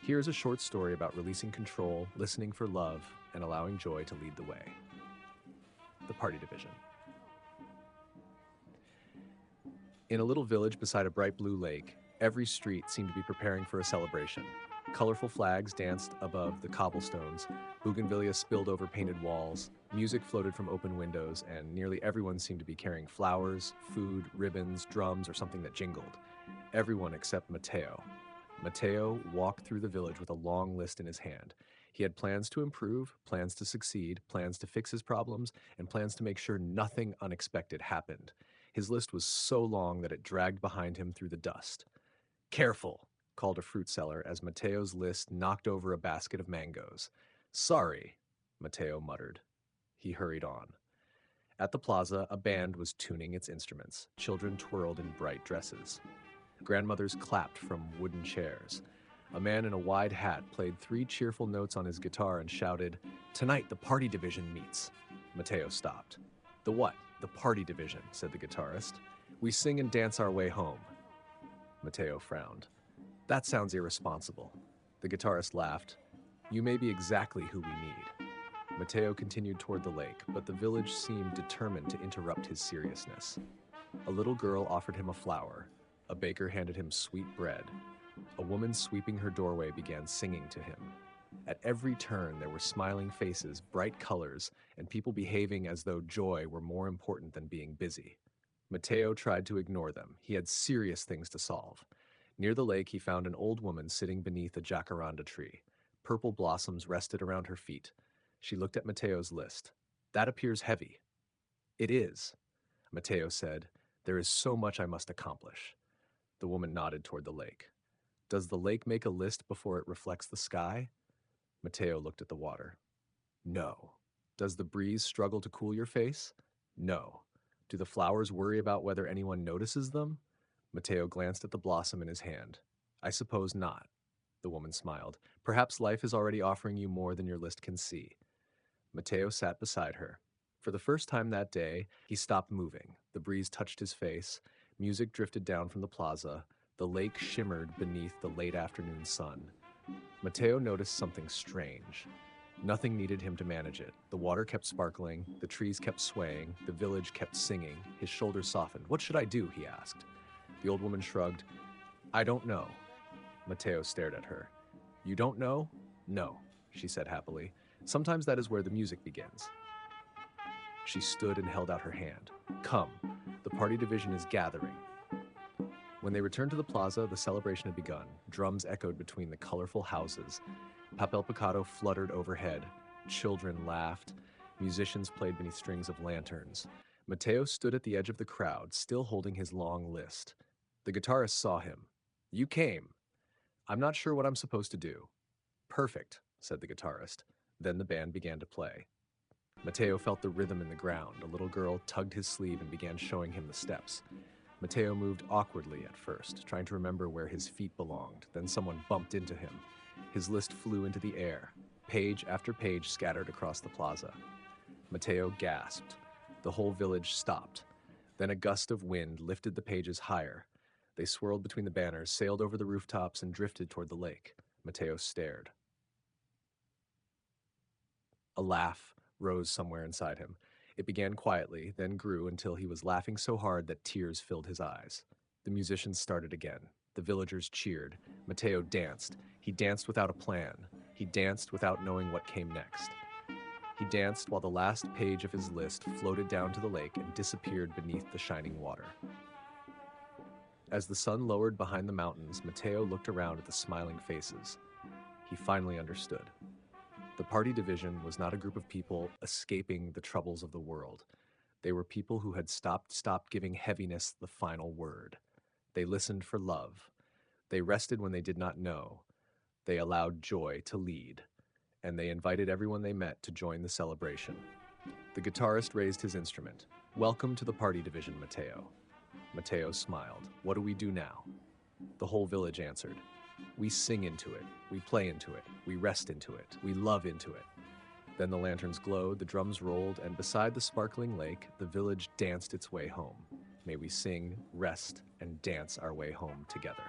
Here's a short story about releasing control, listening for love, and allowing joy to lead the way. The Party Division. In a little village beside a bright blue lake, every street seemed to be preparing for a celebration. Colorful flags danced above the cobblestones, Bougainvillea spilled over painted walls, music floated from open windows, and nearly everyone seemed to be carrying flowers, food, ribbons, drums, or something that jingled. Everyone except Mateo. Mateo walked through the village with a long list in his hand. He had plans to improve, plans to succeed, plans to fix his problems, and plans to make sure nothing unexpected happened. His list was so long that it dragged behind him through the dust. "Careful," called a fruit seller as Mateo's list knocked over a basket of mangoes. "Sorry," Mateo muttered. He hurried on. At the plaza, a band was tuning its instruments. Children twirled in bright dresses. Grandmothers clapped from wooden chairs. A man in a wide hat played 3 cheerful notes on his guitar and shouted, "Tonight the party division meets." Mateo stopped. "The what?" "The party division," said the guitarist. "We sing and dance our way home." Mateo frowned. "That sounds irresponsible." The guitarist laughed. "You may be exactly who we need." Mateo continued toward the lake, but the village seemed determined to interrupt his seriousness. A little girl offered him a flower. A baker handed him sweet bread. A woman sweeping her doorway began singing to him. At every turn there were smiling faces, bright colors, and people behaving as though joy were more important than being busy. Mateo tried to ignore them. He had serious things to solve. Near the lake he found an old woman sitting beneath a jacaranda tree. Purple blossoms rested around her feet. She looked at Mateo's list. "That appears heavy." "It is," Mateo said. "There is so much I must accomplish." The woman nodded toward the lake. "Does the lake make a list before it reflects the sky?" Mateo looked at the water. "No." "Does the breeze struggle to cool your face?" "No." "Do the flowers worry about whether anyone notices them?" Mateo glanced at the blossom in his hand. "I suppose not." The woman smiled. "Perhaps life is already offering you more than your list can see." Mateo sat beside her. For the first time that day, he stopped moving. The breeze touched his face. Music drifted down from the plaza. The lake shimmered beneath the late afternoon sun. Mateo noticed something strange. Nothing needed him to manage it. The water kept sparkling, the trees kept swaying, the village kept singing. His shoulders softened. "What should I do?" he asked. The old woman shrugged. "I don't know." Mateo stared at her. "You don't know?" "No," she said happily. "Sometimes that is where the music begins." She stood and held out her hand. "Come, the party division is gathering." When they returned to the plaza, the celebration had begun. Drums echoed between the colorful houses. Papel picado fluttered overhead. Children laughed. Musicians played beneath strings of lanterns. Mateo stood at the edge of the crowd, still holding his long list. The guitarist saw him. "You came." "I'm not sure what I'm supposed to do." "Perfect," said the guitarist. Then the band began to play. Mateo felt the rhythm in the ground. A little girl tugged his sleeve and began showing him the steps. Mateo moved awkwardly at first, trying to remember where his feet belonged. Then someone bumped into him. His list flew into the air. Page after page scattered across the plaza. Mateo gasped. The whole village stopped. Then a gust of wind lifted the pages higher. They swirled between the banners, sailed over the rooftops, and drifted toward the lake. Mateo stared. A laugh rose somewhere inside him. It began quietly, then grew until he was laughing so hard that tears filled his eyes. The musicians started again. The villagers cheered. Mateo danced. He danced without a plan. He danced without knowing what came next. He danced while the last page of his list floated down to the lake and disappeared beneath the shining water. As the sun lowered behind the mountains, Mateo looked around at the smiling faces. He finally understood. The party division was not a group of people escaping the troubles of the world. They were people who had stopped giving heaviness the final word. They listened for love. They rested when they did not know. They allowed joy to lead. And they invited everyone they met to join the celebration. The guitarist raised his instrument. "Welcome to the party division, Mateo." Mateo smiled. "What do we do now?" The whole village answered. "We sing into it, we play into it, we rest into it, we love into it." Then the lanterns glowed, the drums rolled, and beside the sparkling lake, the village danced its way home. May we sing, rest, and dance our way home together.